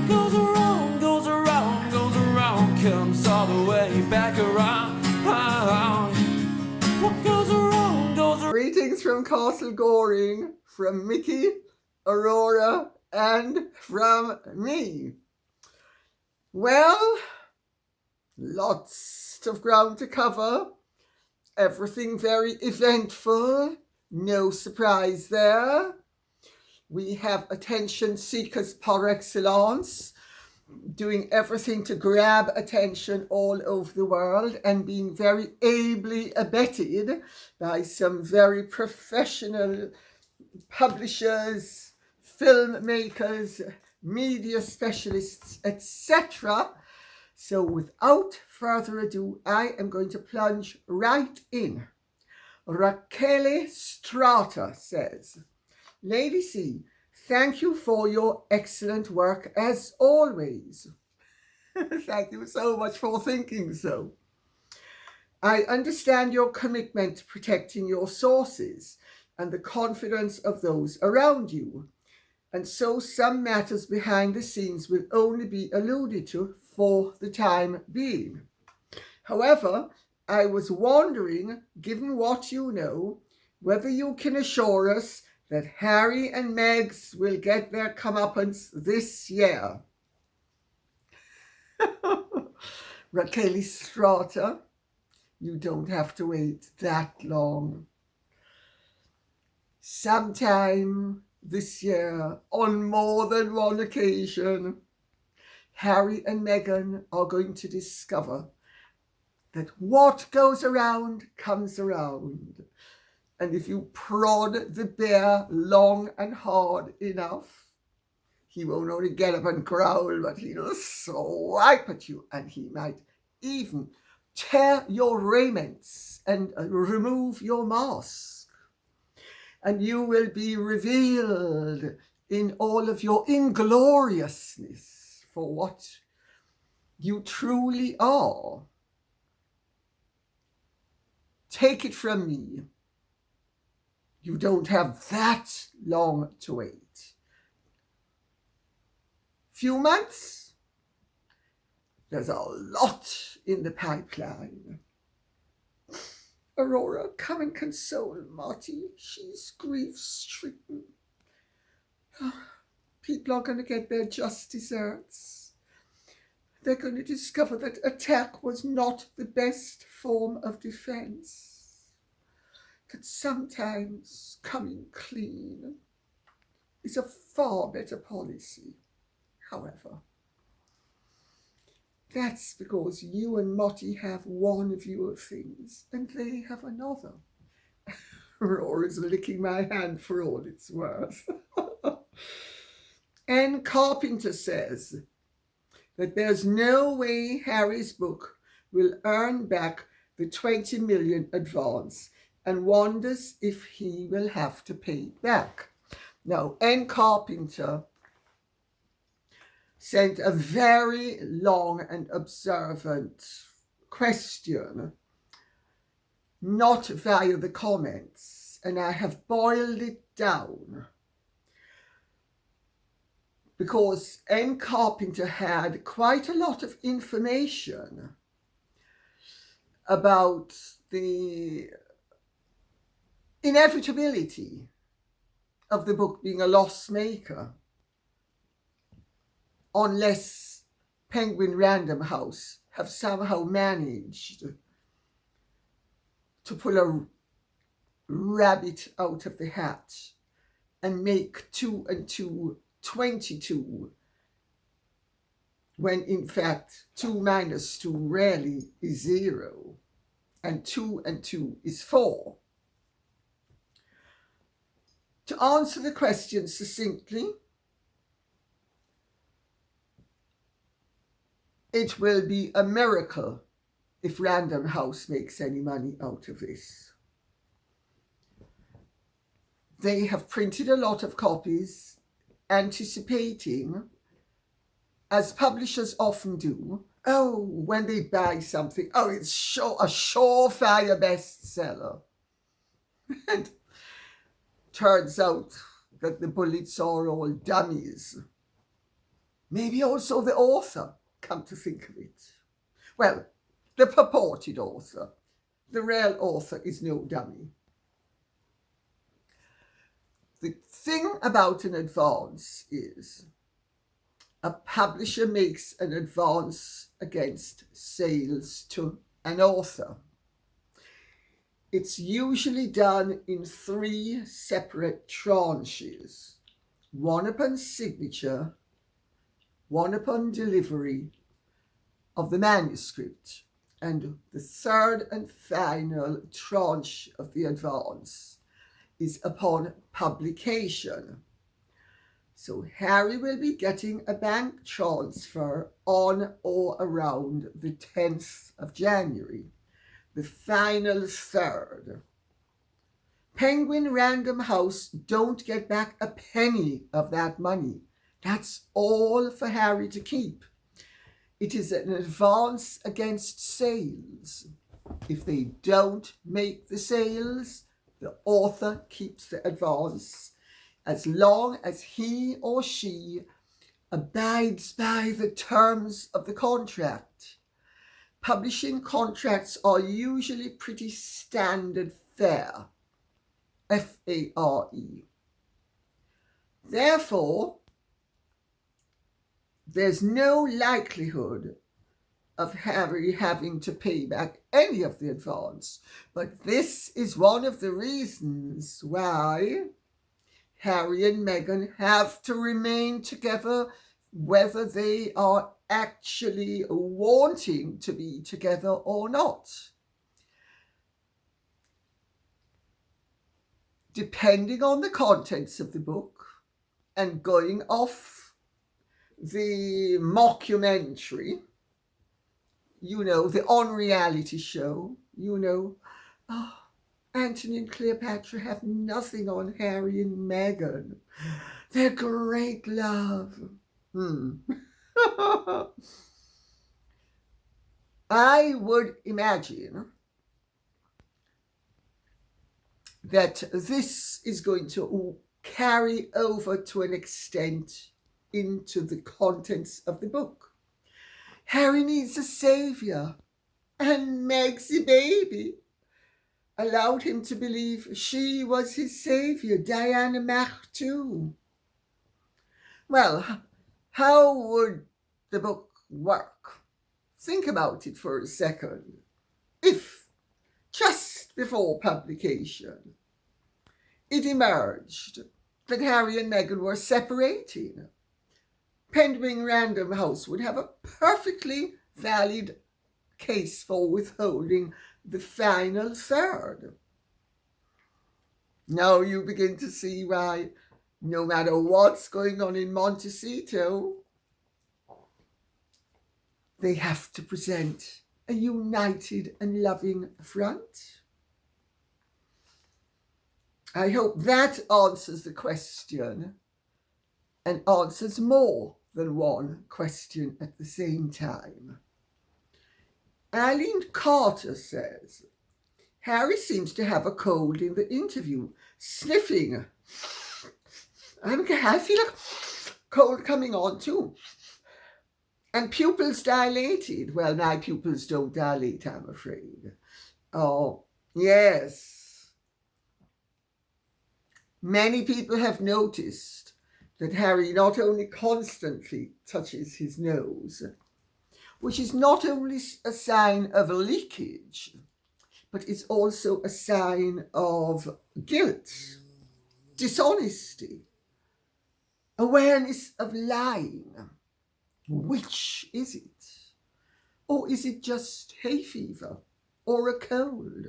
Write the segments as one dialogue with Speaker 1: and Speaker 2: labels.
Speaker 1: What goes around, goes around, goes around, comes all the way back around. What goes around, goes around.
Speaker 2: Greetings from Castle Goring, from Mickey, Aurora, and from me. Well, lots of ground to cover. Everything very eventful. No surprise there. We have attention seekers par excellence, doing everything to grab attention all over the world and being very ably abetted by some very professional publishers, filmmakers, media specialists, etc. So without further ado, I am going to plunge right in. Raquel Strata says, Lady C, thank you for your excellent work as always. Thank you so much for thinking so. I understand your commitment to protecting your sources and the confidence of those around you. And so some matters behind the scenes will only be alluded to for the time being. However, I was wondering, given what you know, whether you can assure us that Harry and Meg's will get their comeuppance this year. Raquel Strata, you don't have to wait that long. Sometime this year, on more than one occasion, Harry and Meghan are going to discover that what goes around comes around. And if you prod the bear long and hard enough, he won't only get up and growl, but he'll swipe at you, and he might even tear your raiments and remove your mask. And you will be revealed in all of your ingloriousness for what you truly are. Take it from me, you don't have that long to wait. Few months? There's a lot in the pipeline. Aurora, come and console Marty. She's grief-stricken. People are going to get their just desserts. They're going to discover that attack was not the best form of defense. That sometimes coming clean is a far better policy. However, that's because you and Motty have one view of things and they have another. Aurora's licking my hand for all it's worth. Anne Carpenter says that there's no way Harry's book will earn back the 20 million advance and wonders if he will have to pay it back. Now, Anne Carpenter sent a very long and observant question, not via the comments, and I have boiled it down because Anne Carpenter had quite a lot of information about the inevitability of the book being a loss maker unless Penguin Random House have somehow managed to pull a rabbit out of the hat and make 2 and 2 22, when in fact 2 minus 2 rarely is 0 and 2 and 2 is 4. To answer the question succinctly, it will be a miracle if Random House makes any money out of this. They have printed a lot of copies, anticipating, as publishers often do, when they buy something, it's a surefire bestseller. And turns out that the bullets are all dummies. Maybe also the author, come to think of it. Well, the purported author. The real author is no dummy. The thing about an advance is a publisher makes an advance against sales to an author. It's usually done in 3 separate tranches. One upon signature, one upon delivery of the manuscript, and the third and final tranche of the advance is upon publication. So Harry will be getting a bank transfer on or around the 10th of January, the final third. Penguin Random House don't get back a penny of that money. That's all for Harry to keep. It is an advance against sales. If they don't make the sales, the author keeps the advance as long as he or she abides by the terms of the contract. Publishing contracts are usually pretty standard fare. F-A-R-E. Therefore, there's no likelihood of Harry having to pay back any of the advance. But this is one of the reasons why Harry and Meghan have to remain together, whether they are actually wanting to be together or not. Depending on the contents of the book and going off the mockumentary, the on-reality show, Anthony and Cleopatra have nothing on Harry and Meghan. They're great love. I would imagine that this is going to carry over to an extent into the contents of the book. Harry needs a saviour, and Meg's baby allowed him to believe she was his saviour, Diana Mac too. Well, how would the book work? Think about it for a second. If, just before publication, it emerged that Harry and Meghan were separating, Penguin Random House would have a perfectly valid case for withholding the final third. Now you begin to see why, no matter what's going on in Montecito, they have to present a united and loving front. I hope that answers the question and answers more than one question at the same time. Eileen Carter says, Harry seems to have a cold in the interview, sniffing. I feel a cold coming on too. And pupils dilated. Well, my pupils don't dilate, I'm afraid. Oh, yes. Many people have noticed that Harry not only constantly touches his nose, which is not only a sign of leakage, but it's also a sign of guilt, dishonesty, awareness of lying. Which is it? Or is it just hay fever or a cold?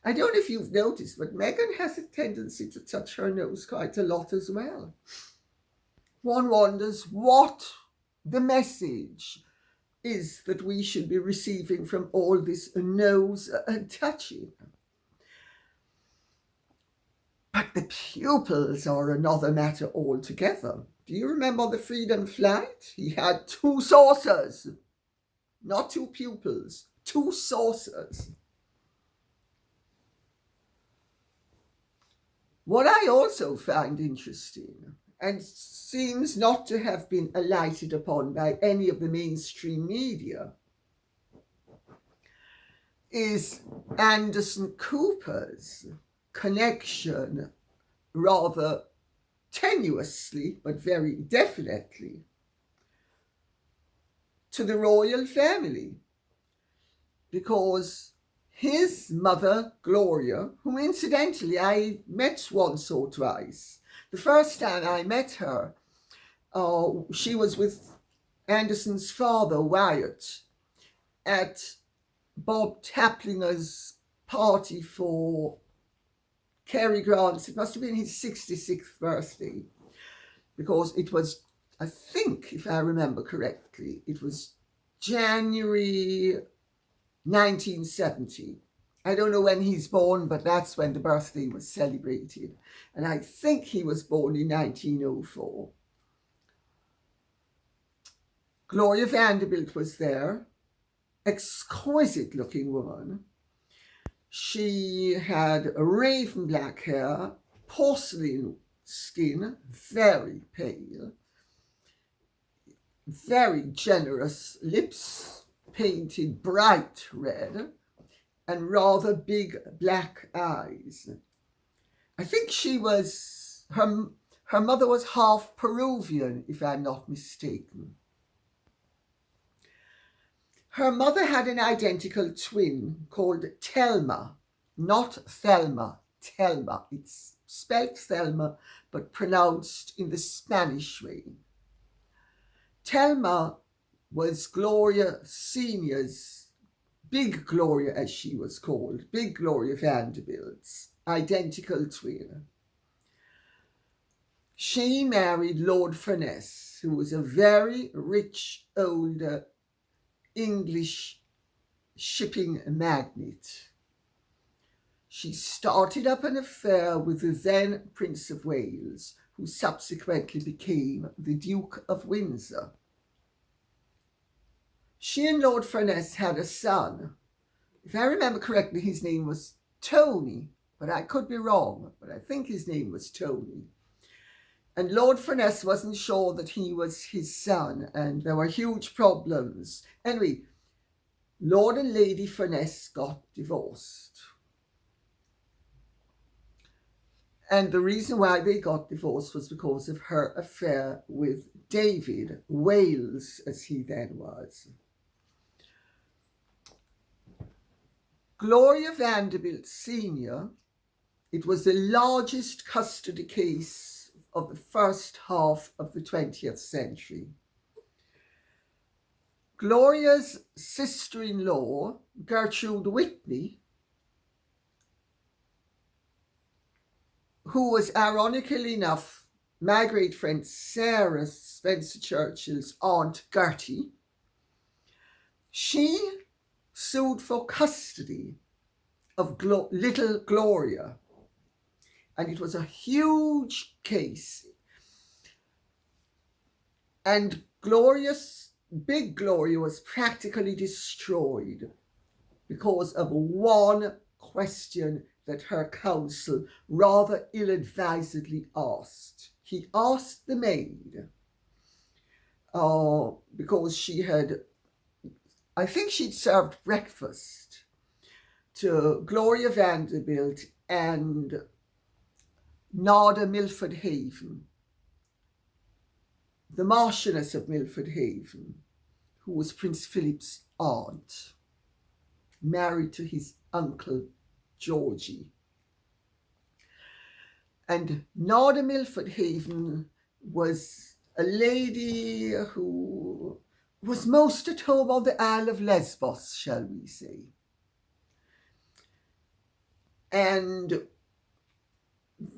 Speaker 2: I don't know if you've noticed, but Meghan has a tendency to touch her nose quite a lot as well. One wonders what the message is that we should be receiving from all this nose touching. But the pupils are another matter altogether. Do you remember the Freedom Flight? He had 2 saucers, not 2 pupils, 2 saucers. What I also find interesting and seems not to have been alighted upon by any of the mainstream media, is Anderson Cooper's connection, rather tenuously but very definitely, to the royal family, because his mother, Gloria, whom incidentally I met once or twice. The first time I met her, she was with Anderson's father, Wyatt, at Bob Taplinger's party for Cary Grant's, it must have been his 66th birthday, because it was, I think, if I remember correctly, it was January 1970. I don't know when he's born, but that's when the birthday was celebrated. And I think he was born in 1904. Gloria Vanderbilt was there, exquisite looking woman. She had raven black hair, porcelain skin, very pale, very generous lips, painted bright red, and rather big black eyes. I think she was, her mother was half Peruvian, if I'm not mistaken. Her mother had an identical twin called Thelma, not Thelma, Thelma. It's spelt Thelma, but pronounced in the Spanish way. Thelma was Gloria Senior's, Big Gloria as she was called, Big Gloria Vanderbilt's identical twin. She married Lord Furness, who was a very rich old English shipping magnate. She started up an affair with the then Prince of Wales, who subsequently became the Duke of Windsor. She and Lord Furness had a son. If I remember correctly, his name was Tony, but I could be wrong, but I think his name was Tony. And Lord Furness wasn't sure that he was his son, and there were huge problems. Anyway, Lord and Lady Furness got divorced. And the reason why they got divorced was because of her affair with David Wales, as he then was. Gloria Vanderbilt Sr., it was the largest custody case of the first half of the 20th century. Gloria's sister-in-law, Gertrude Whitney, who was ironically enough my great friend Sarah Spencer Churchill's Aunt Gertie, she sued for custody of little Gloria. And it was a huge case. And Big Gloria was practically destroyed because of one question that her counsel rather ill-advisedly asked. He asked the maid, because she had, I think she'd served breakfast to Gloria Vanderbilt and Nada Milford Haven, the Marchioness of Milford Haven, who was Prince Philip's aunt, married to his uncle Georgie. And Nada Milford Haven was a lady who was most at home on the Isle of Lesbos, shall we say. And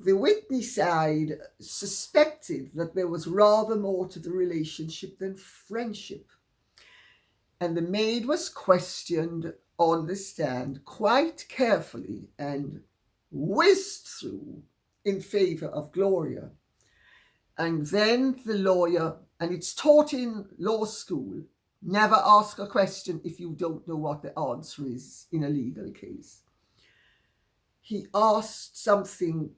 Speaker 2: the Whitney side suspected that there was rather more to the relationship than friendship. And the maid was questioned on the stand quite carefully and whizzed through in favor of Gloria. And then the lawyer, and it's taught in law school, never ask a question if you don't know what the answer is in a legal case. He asked something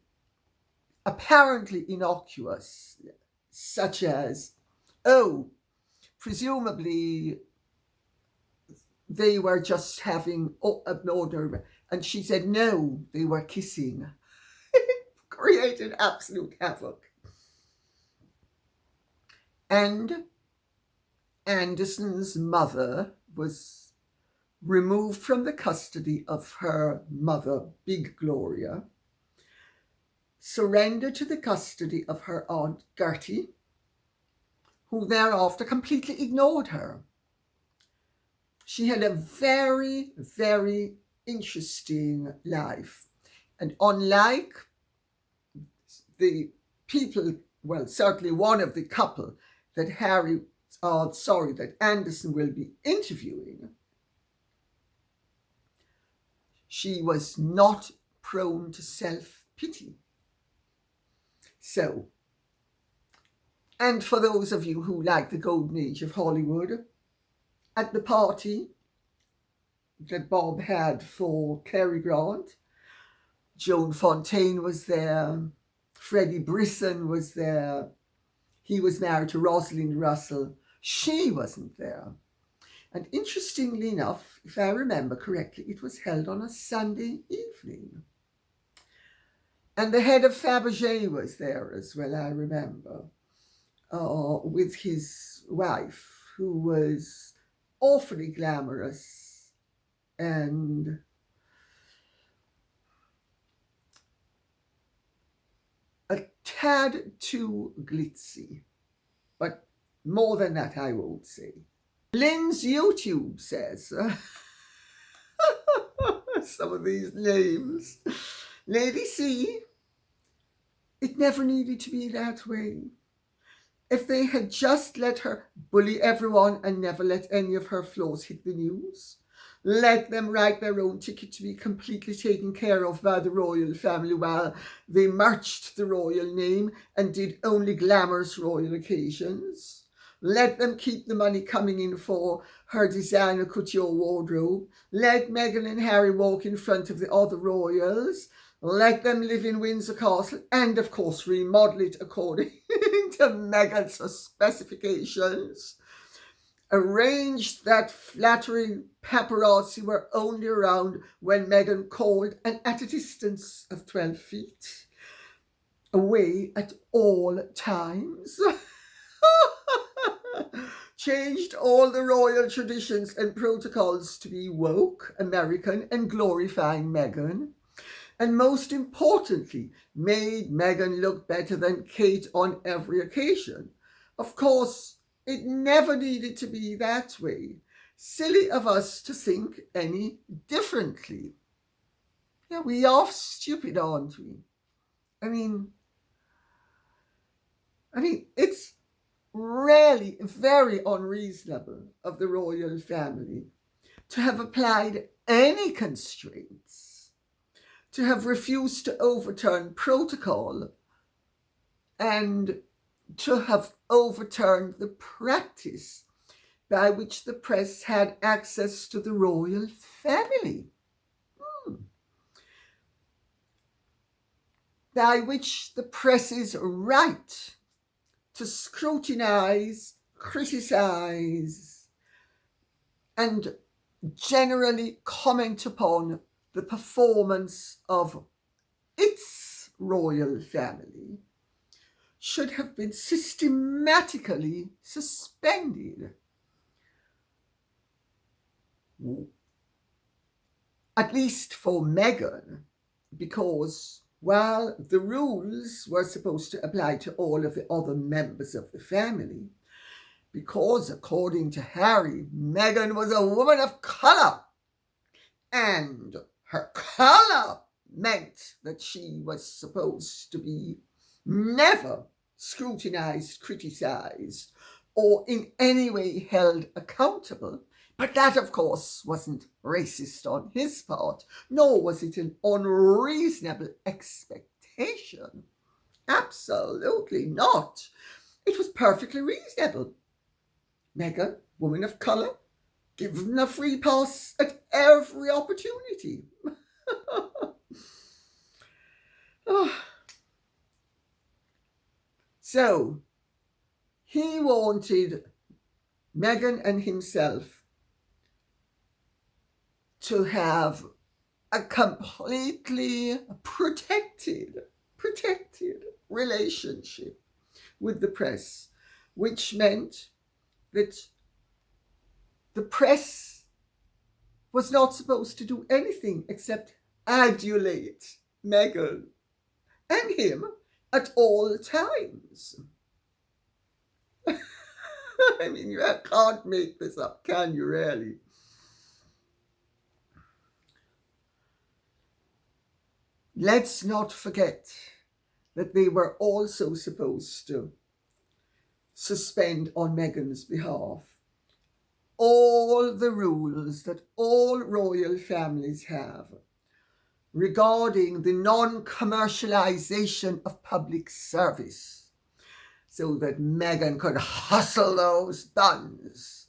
Speaker 2: apparently innocuous, such as, oh, presumably they were just having an order, and she said no, they were kissing. Created absolute havoc. And Anderson's mother was removed from the custody of her mother, Big Gloria, surrendered to the custody of her aunt Gertie, who thereafter completely ignored her. She had a very, very interesting life. And unlike the people, well, certainly one of the couple that that Anderson will be interviewing, she was not prone to self-pity. So, and for those of you who like the golden age of Hollywood, at the party that Bob had for Cary Grant, Joan Fontaine was there, Freddie Brisson was there, he was married to Rosalind Russell, she wasn't there. And interestingly enough, if I remember correctly, it was held on a Sunday evening. And the head of Fabergé was there as well, I remember, with his wife, who was awfully glamorous and a tad too glitzy. But more than that, I won't say. Lynn's YouTube says, some of these names. Lady C, it never needed to be that way. If they had just let her bully everyone and never let any of her flaws hit the news, let them write their own ticket to be completely taken care of by the royal family while they merged the royal name and did only glamorous royal occasions. Let them keep the money coming in for her designer couture wardrobe. Let Meghan and Harry walk in front of the other royals. Let them live in Windsor Castle and, of course, remodel it according to Meghan's specifications. Arranged that flattering paparazzi were only around when Meghan called and at a distance of 12 feet away at all times. Changed all the royal traditions and protocols to be woke, American, and glorifying Meghan. And most importantly, made Meghan look better than Kate on every occasion. Of course, it never needed to be that way. Silly of us to think any differently. Yeah, we are stupid, aren't we? I mean, it's really very unreasonable of the royal family to have applied any constraints, to have refused to overturn protocol, and to have overturned the practice by which the press had access to the royal family. By which the press's right to scrutinize, criticize, and generally comment upon the performance of its royal family should have been systematically suspended. At least for Meghan, because while the rules were supposed to apply to all of the other members of the family, because according to Harry, Meghan was a woman of colour, and her colour meant that she was supposed to be never scrutinised, criticised, or in any way held accountable. But that, of course, wasn't racist on his part, nor was it an unreasonable expectation. Absolutely not. It was perfectly reasonable. Meghan, woman of colour, given a free pass at every opportunity. Oh. So he wanted Meghan and himself to have a completely protected relationship with the press, which meant that the press was not supposed to do anything except adulate Meghan and him at all times. I mean, you can't make this up, can you really? Let's not forget that they were also supposed to suspend on Meghan's behalf all the rules that all royal families have regarding the non-commercialization of public service, so that Meghan could hustle those buns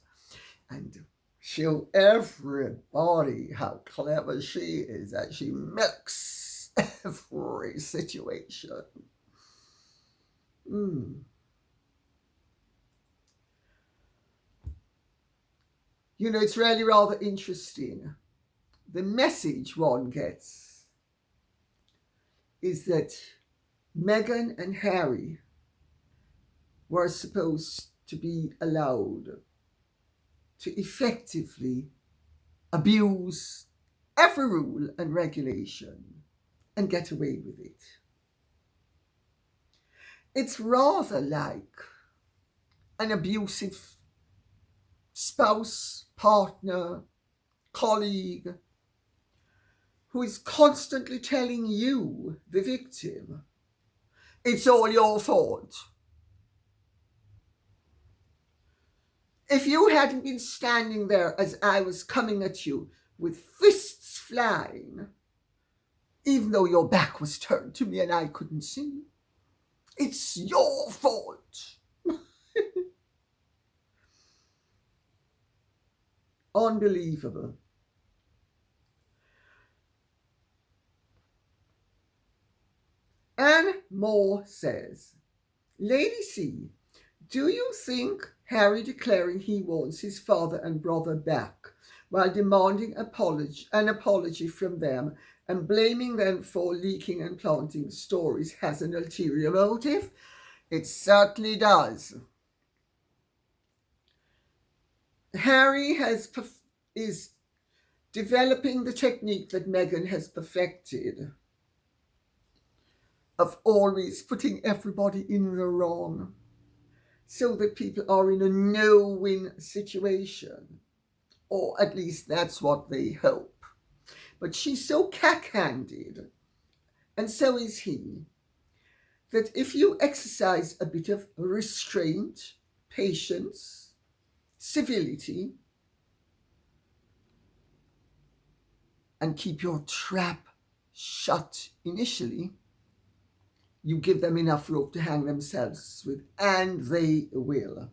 Speaker 2: and show everybody how clever she is as she milks every situation. You know, it's really rather interesting. The message one gets is that Meghan and Harry were supposed to be allowed to effectively abuse every rule and regulation and get away with it. It's rather like an abusive spouse, partner, colleague who is constantly telling you, the victim, it's all your fault. If you hadn't been standing there as I was coming at you with fists flying, even though your back was turned to me and I couldn't see, it's your fault. Unbelievable. Anne Moore says, Lady C, do you think Harry declaring he wants his father and brother back while demanding an apology from them and blaming them for leaking and planting stories has an ulterior motive? It certainly does. Harry is developing the technique that Meghan has perfected of always putting everybody in the wrong, so that people are in a no-win situation, or at least that's what they hope. But she's so cack-handed, and so is he, that if you exercise a bit of restraint, patience, civility, and keep your trap shut initially, you give them enough rope to hang themselves with, and they will.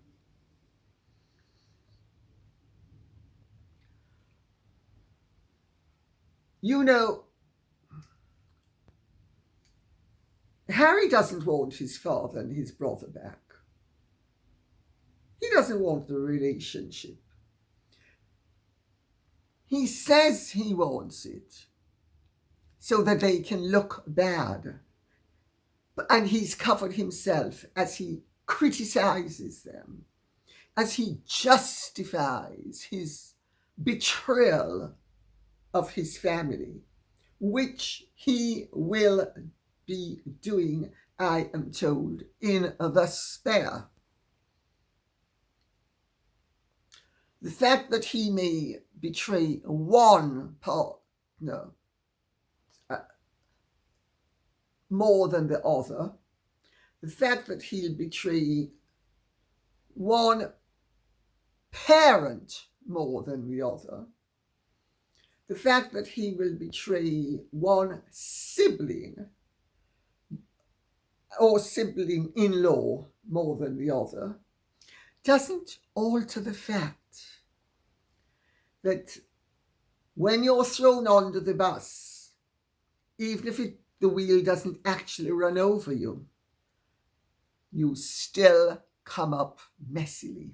Speaker 2: You know, Harry doesn't want his father and his brother back. He doesn't want the relationship. He says he wants it so that they can look bad. And he's covered himself as he criticizes them, as he justifies his betrayal of his family, which he will be doing, I am told, in the spare. The fact that he may betray one partner more than the other, the fact that he'll betray one parent more than the other, the fact that he will betray one sibling or sibling-in-law more than the other, doesn't alter the fact that when you're thrown under the bus, even if the wheel doesn't actually run over you, you still come up messily.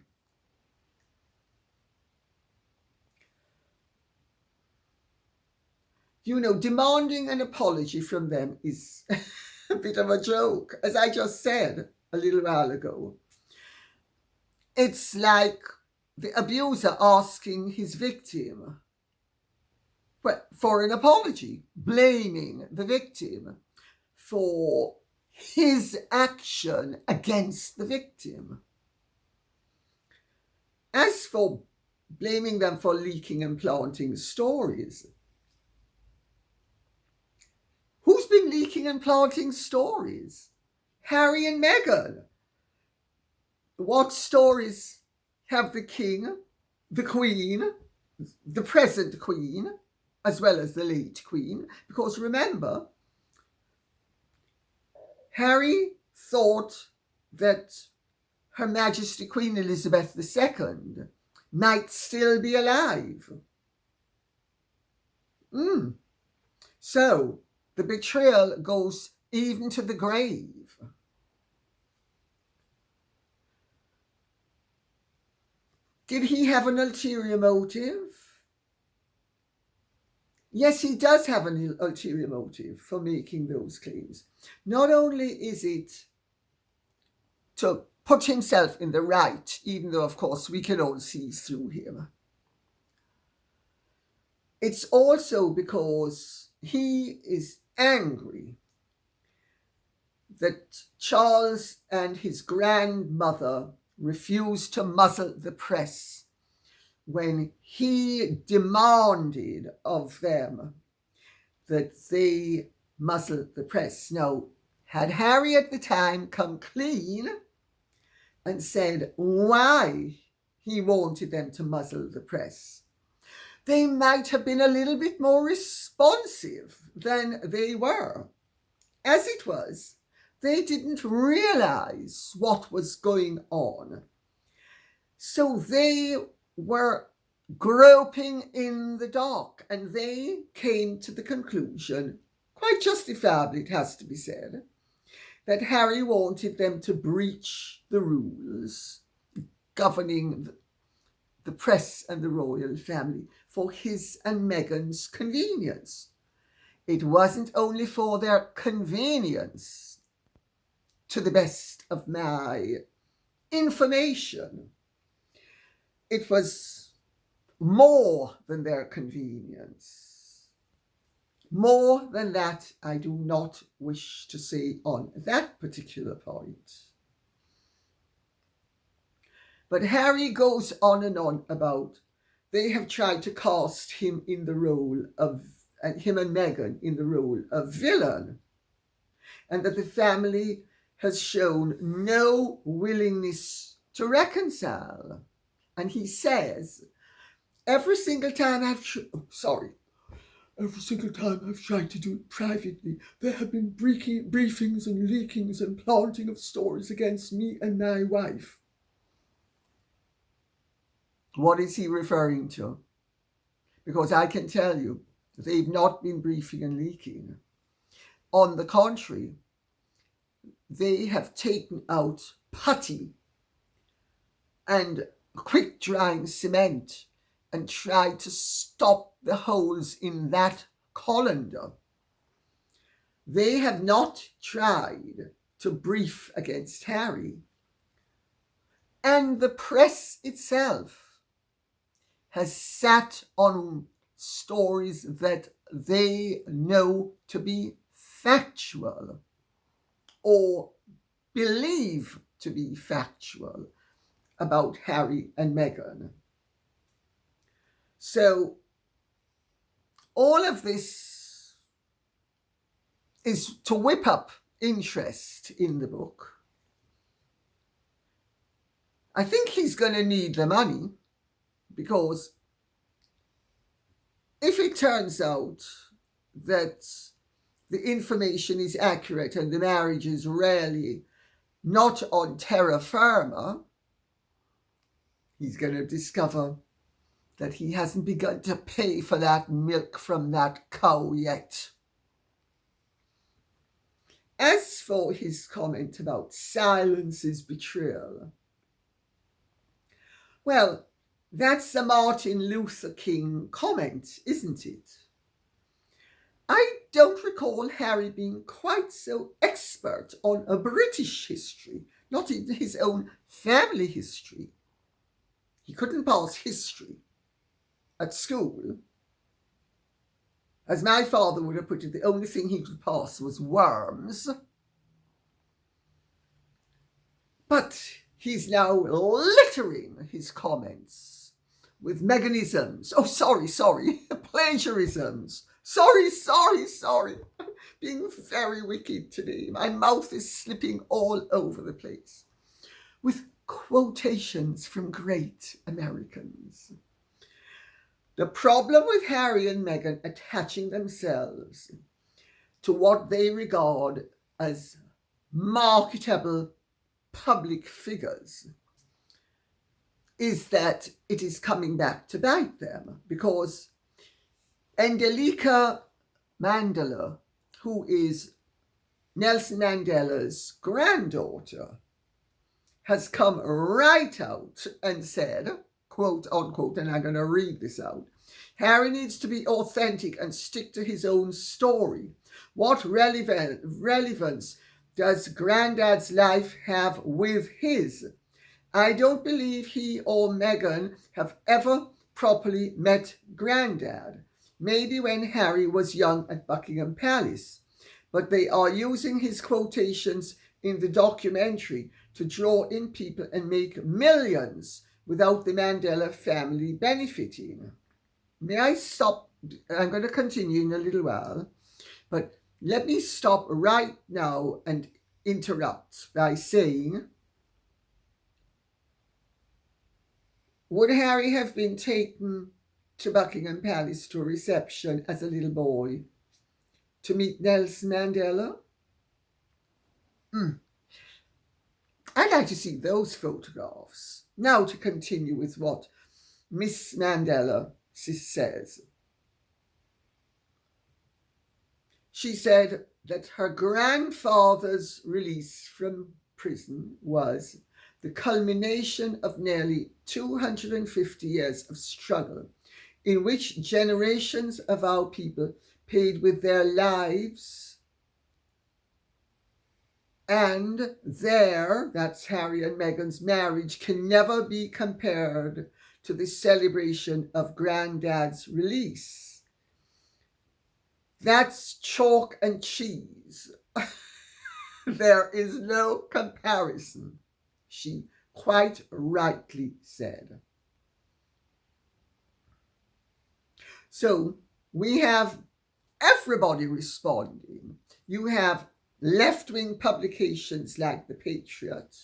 Speaker 2: You know, demanding an apology from them is a bit of a joke, as I just said a little while ago. It's like the abuser asking his victim for an apology, blaming the victim for his action against the victim. As for blaming them for leaking and planting stories, who's been leaking and planting stories? Harry and Meghan. What stories have the king, the queen, the present queen, as well as the late queen? Because remember, Harry thought that Her Majesty Queen Elizabeth II might still be alive. So the betrayal goes even to the grave. Did he have an ulterior motive? Yes, he does have an ulterior motive for making those claims. Not only is it to put himself in the right, even though, of course, we can all see through him. It's also because he is angry that Charles and his grandmother refused to muzzle the press when he demanded of them that they muzzle the press. Now, had Harry at the time come clean and said why he wanted them to muzzle the press, they might have been a little bit more responsive than they were. As it was, they didn't realize what was going on. So they were groping in the dark, and they came to the conclusion, quite justifiably it has to be said, that Harry wanted them to breach the rules governing the press and the royal family for his and Meghan's convenience. It wasn't only for their convenience, to the best of my information. It was more than their convenience. More than that, I do not wish to say on that particular point. But Harry goes on and on about they have tried to cast him in the role of, and him and Meghan in the role of villain, and that the family has shown no willingness to reconcile. And he says, every single time I've tried to do it privately, there have been briefings and leakings and planting of stories against me and my wife. What is he referring to? Because I can tell you, they've not been briefing and leaking. On the contrary, they have taken out putty and quick drying cement and tried to stop the holes in that colander. They have not tried to brief against Harry. And the press itself has sat on stories that they know to be factual or believe to be factual about Harry and Meghan. So all of this is to whip up interest in the book. I think he's going to need the money, because if it turns out that the information is accurate and the marriage is really not on terra firma, he's going to discover that he hasn't begun to pay for that milk from that cow yet. As for his comment about silence is betrayal, well, that's a Martin Luther King comment, isn't it? I don't recall Harry being quite so expert on a British history, not in his own family history. He couldn't pass history at school. As my father would have put it, the only thing he could pass was worms. But he's now littering his comments with Meghanisms. Oh, sorry, plagiarisms. Sorry. Being very wicked today. My mouth is slipping all over the place. With quotations from great Americans. The problem with Harry and Meghan attaching themselves to what they regard as marketable public figures is that it is coming back to bite them, because Nelson Mandela, who is Nelson Mandela's granddaughter, has come right out and said, quote unquote, and I'm going to read this out, Harry needs to be authentic and stick to his own story. What relevance does Granddad's life have with his? I don't believe he or Meghan have ever properly met Granddad. Maybe when Harry was young at Buckingham Palace. But they are using his quotations in the documentary to draw in people and make millions without the Mandela family benefiting. May I stop? I'm going to continue in a little while, but let me stop right now and interrupt by saying, would Harry have been taken to Buckingham Palace to a reception as a little boy to meet Nelson Mandela? I'd like to see those photographs. Now to continue with what Miss Mandela says. She said that her grandfather's release from prison was the culmination of nearly 250 years of struggle, in which generations of our people paid with their lives, and that's Harry and Meghan's marriage, can never be compared to the celebration of Granddad's release. That's chalk and cheese. There is no comparison, she quite rightly said. So we have everybody responding. You have left-wing publications like The Patriot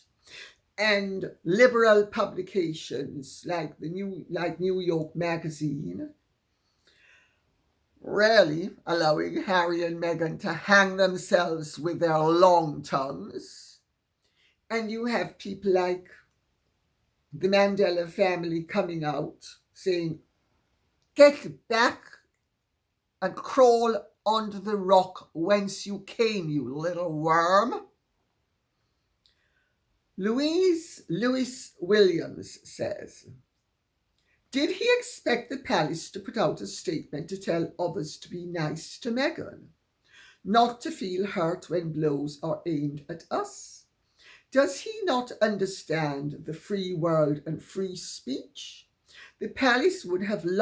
Speaker 2: and liberal publications like New York Magazine, really allowing Harry and Meghan to hang themselves with their long tongues. And you have people like the Mandela family coming out saying, get back and crawl under the rock whence you came, you little worm. Lewis Williams says, did he expect the palace to put out a statement to tell others to be nice to Meghan, not to feel hurt when blows are aimed at us? Does he not understand the free world and free speech? The palace would have been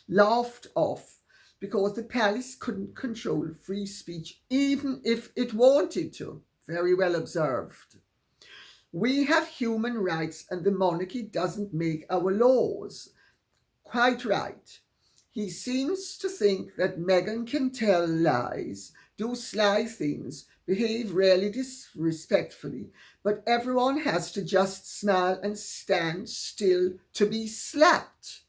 Speaker 2: laughed off, because the palace couldn't control free speech even if it wanted to. Very well observed. We have human rights and the monarchy doesn't make our laws. Quite right. He seems to think that Meghan can tell lies, do sly things, behave really disrespectfully, but everyone has to just smile and stand still to be slapped.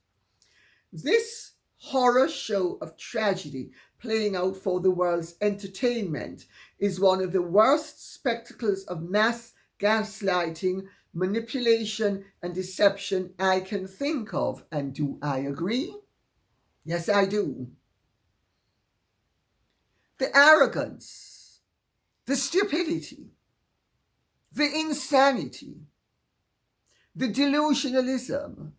Speaker 2: This horror show of tragedy playing out for the world's entertainment is one of the worst spectacles of mass gaslighting, manipulation and deception I can think of. And do I agree? Yes, I do. the arrogance, the stupidity, the insanity, the delusionalism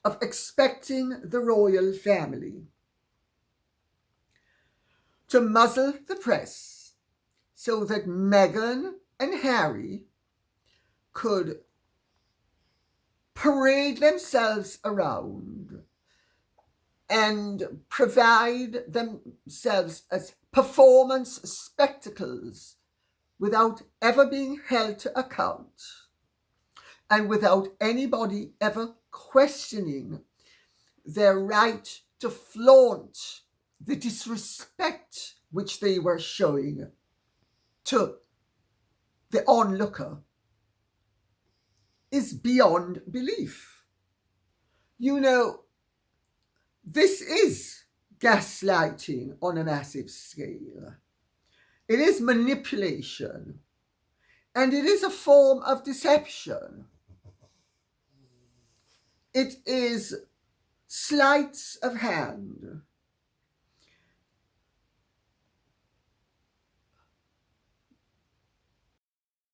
Speaker 2: of expecting the royal family to muzzle the press so that Meghan and Harry could parade themselves around and provide themselves as performance spectacles without ever being held to account and without anybody ever questioning their right to flaunt the disrespect which they were showing to the onlooker is beyond belief. You know, this is gaslighting on a massive scale. It is manipulation, and it is a form of deception. It is sleights of hand.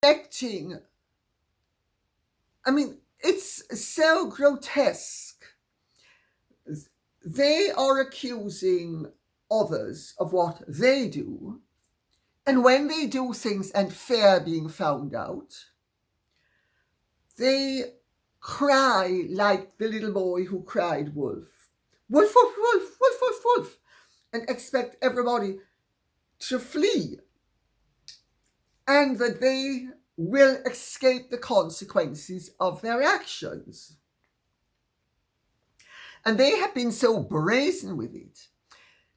Speaker 2: Expecting, it's so grotesque. They are accusing others of what they do, and when they do things and fear being found out, they cry like the little boy who cried wolf. Wolf, wolf, wolf, wolf, wolf, wolf, and expect everybody to flee, and that they will escape the consequences of their actions. And they have been so brazen with it.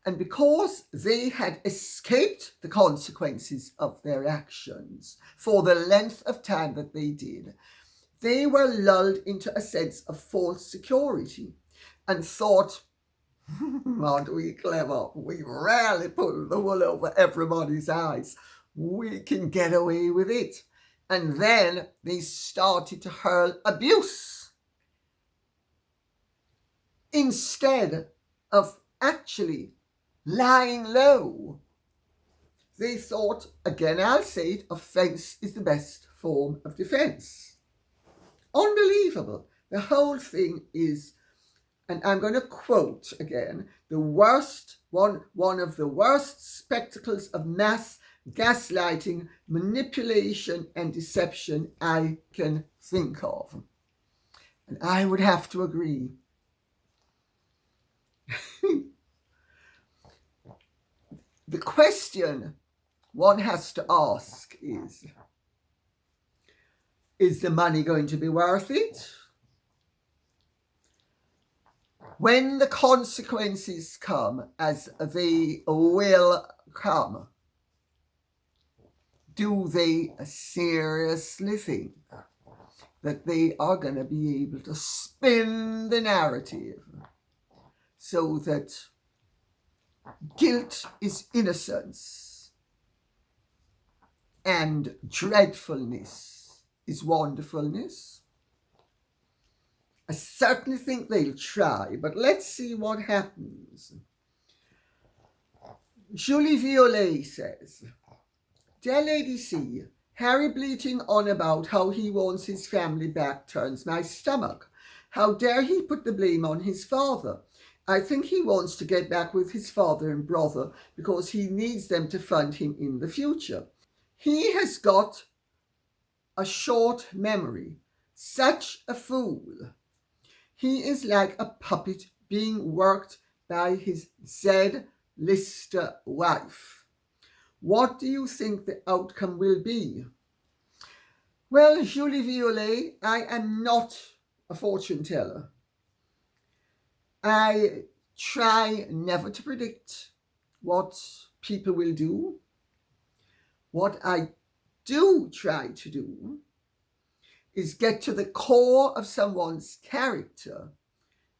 Speaker 2: And because they had escaped the consequences of their actions for the length of time that they did, they were lulled into a sense of false security and thought, aren't we clever? We rarely pull the wool over everybody's eyes. We can get away with it. And then they started to hurl abuse instead of actually lying low. They thought, again I'll say it, offence is the best form of defence. Unbelievable. The whole thing is, and I'm going to quote again, one of the worst spectacles of mass gaslighting, manipulation and deception I can think of. And I would have to agree. The question one has to ask is the money going to be worth it? When the consequences come, as they will come, do they seriously think that they are going to be able to spin the narrative so that guilt is innocence and dreadfulness is wonderfulness? I certainly think they'll try, but let's see what happens. Julie Violet says, "Dear Lady C, Harry bleating on about how he wants his family back turns my stomach. How dare he put the blame on his father? I think he wants to get back with his father and brother because he needs them to fund him in the future. He has got a short memory. Such a fool. He is like a puppet being worked by his Z-lister wife. What do you think the outcome will be?" Well, Julie Violet, I am not a fortune teller. I try never to predict what people will do. What I do try to do is get to the core of someone's character,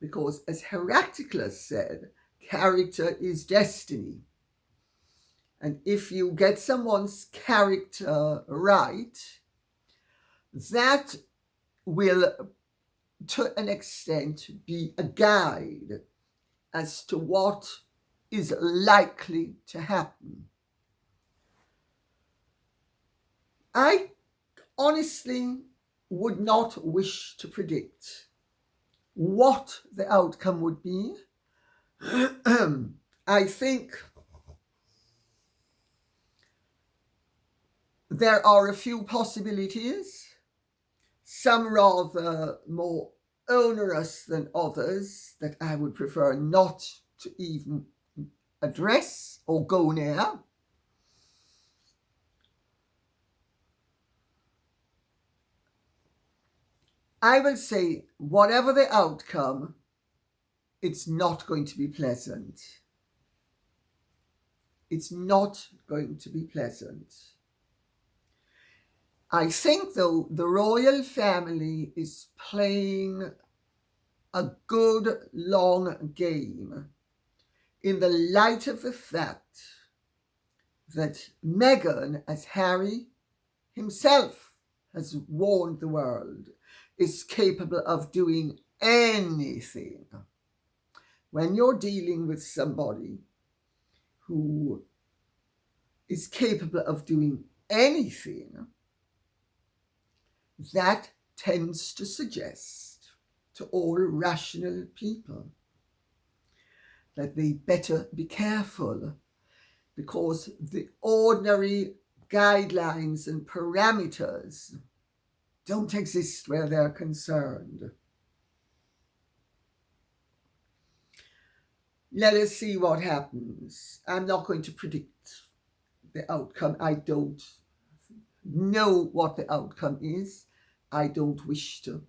Speaker 2: because as Heraclitus said, character is destiny. And if you get someone's character right, that will, to an extent, be a guide as to what is likely to happen. I honestly would not wish to predict what the outcome would be. I think there are a few possibilities, some rather more onerous than others, that I would prefer not to even address or go near. I will say, whatever the outcome, it's not going to be pleasant. It's not going to be pleasant. I think, though, the royal family is playing a good long game in the light of the fact that Meghan, as Harry himself has warned the world, is capable of doing anything. When you're dealing with somebody who is capable of doing anything, that tends to suggest to all rational people that they better be careful, because the ordinary guidelines and parameters don't exist where they're concerned. Let us see what happens. I'm not going to predict the outcome. I don't know what the outcome is. I don't wish to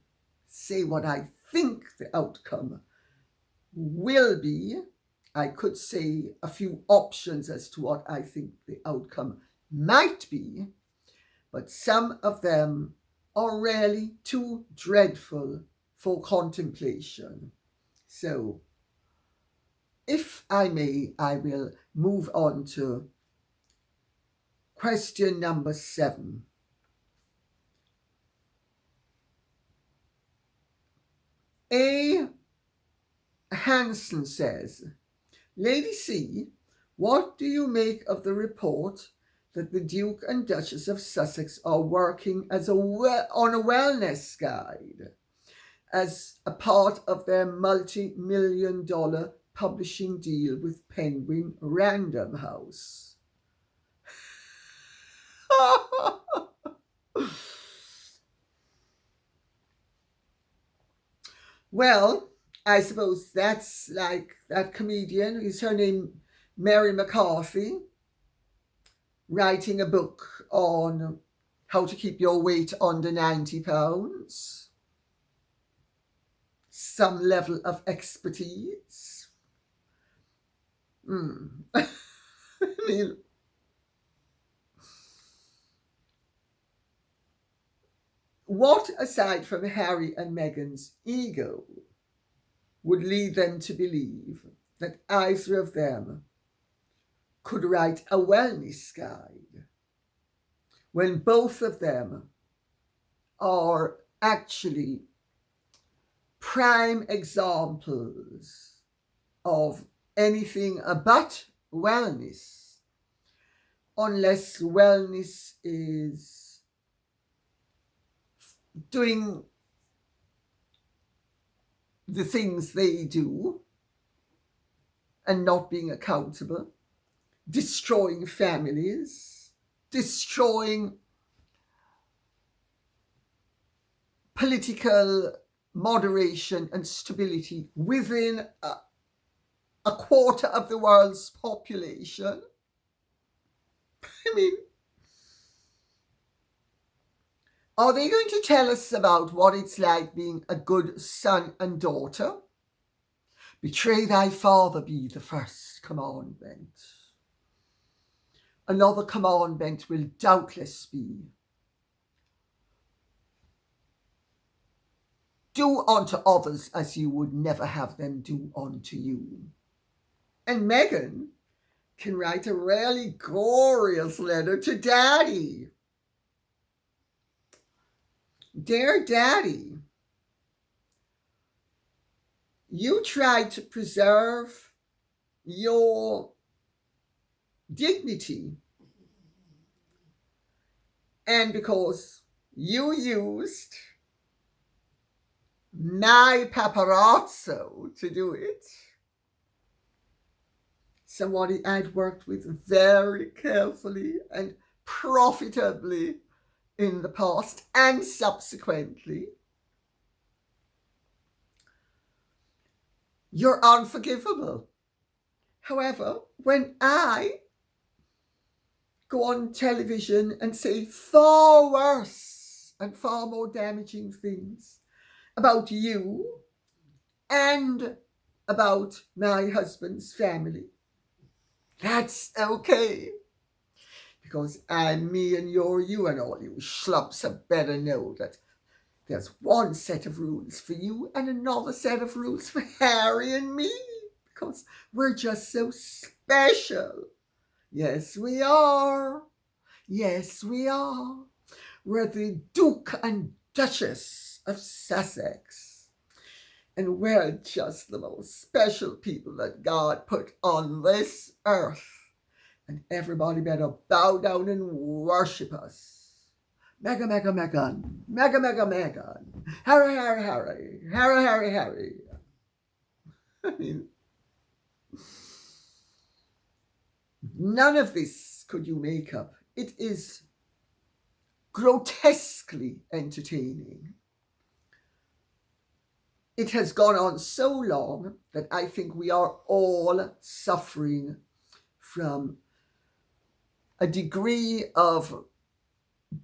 Speaker 2: say what I think the outcome will be. I could say a few options as to what I think the outcome might be, but some of them are really too dreadful for contemplation. So, if I may, I will move on to question number 7. A. Hansen says, Lady C, what do you make of the report that the Duke and Duchess of Sussex are working on a wellness guide as a part of their multi-million-dollar publishing deal with Penguin Random House? Well, I suppose that's like that comedian, is her name Mary McCarthy, writing a book on how to keep your weight under 90 pounds. Some level of expertise. I mean, what, aside from Harry and Meghan's ego, would lead them to believe that either of them could write a wellness guide when both of them are actually prime examples of anything but wellness, unless wellness is doing the things they do and not being accountable, destroying families, destroying political moderation and stability within a quarter of the world's population. I mean, are they going to tell us about what it's like being a good son and daughter? Betray thy father be the first commandment. Another commandment will doubtless be, do unto others as you would never have them do unto you. And Meghan can write a really glorious letter to Daddy. Dear Daddy, you tried to preserve your dignity And because you used my paparazzo to do it, somebody I'd worked with very carefully and profitably in the past and subsequently, you're unforgivable. However, when I go on television and say far worse and far more damaging things about you and about my husband's family, that's okay. Because I'm me and you're you, and all you schlubs had better know that there's one set of rules for you and another set of rules for Harry and me. Because we're just so special. Yes, we are. Yes, we are. We're the Duke and Duchess of Sussex. And we're just the most special people that God put on this earth. And everybody better bow down and worship us. Meghan, Meghan, Meghan. Meghan, Meghan, Meghan. Harry, Harry, Harry. Harry, Harry, Harry. I mean, none of this could you make up. It is grotesquely entertaining. It has gone on so long that I think we are all suffering from a degree of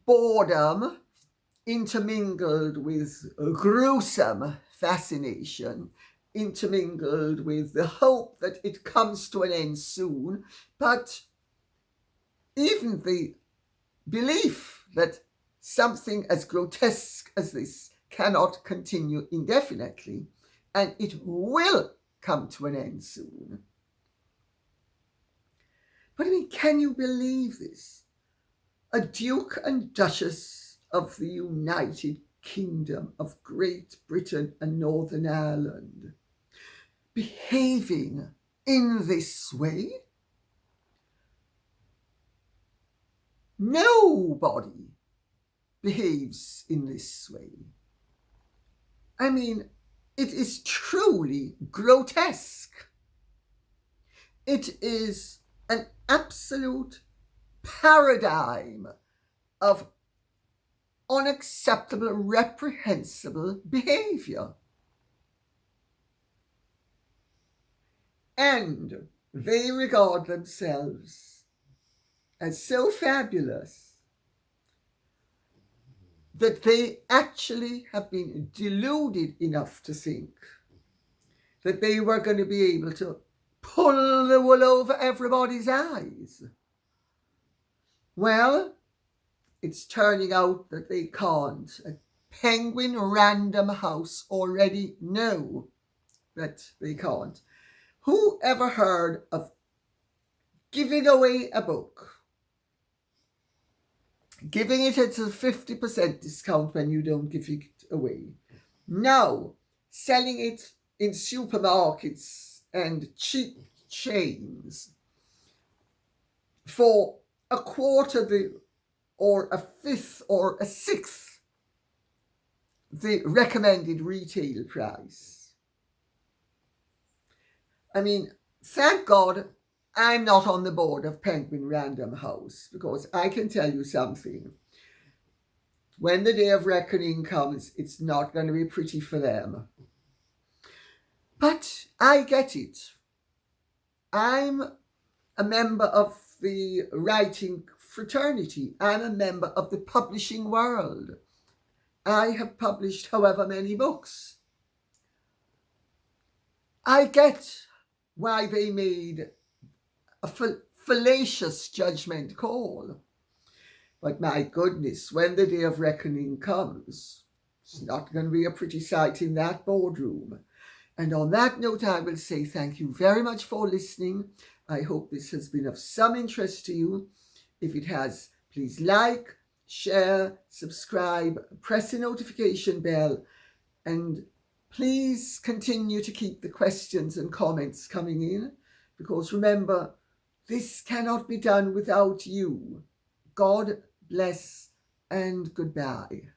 Speaker 2: boredom intermingled with a gruesome fascination, intermingled with the hope that it comes to an end soon, but even the belief that something as grotesque as this cannot continue indefinitely, and it will come to an end soon. But I mean, can you believe this? A Duke and Duchess of the United Kingdom of Great Britain and Northern Ireland behaving in this way? Nobody behaves in this way. I mean, it is truly grotesque. It is an absolute paradigm of unacceptable, reprehensible behavior. And they regard themselves as so fabulous that they actually have been deluded enough to think that they were going to be able to pull the wool over everybody's eyes. Well, it's turning out that they can't. A Penguin Random House already know that they can't. Who ever heard of giving away a book? Giving it at a 50% discount when you don't give it away. Now, selling it in supermarkets and cheap chains for a quarter or a fifth or a sixth the recommended retail price. I mean, thank God I'm not on the board of Penguin Random House, because I can tell you something. When the day of reckoning comes, it's not going to be pretty for them. But I get it. I'm a member of the writing fraternity. I'm a member of the publishing world. I have published however many books. I get why they made a fallacious judgment call. But my goodness, when the day of reckoning comes, it's not going to be a pretty sight in that boardroom. And on that note, I will say thank you very much for listening. I hope this has been of some interest to you. If it has, please like, share, subscribe, press the notification bell, and please continue to keep the questions and comments coming in, because remember, this cannot be done without you. God bless and goodbye.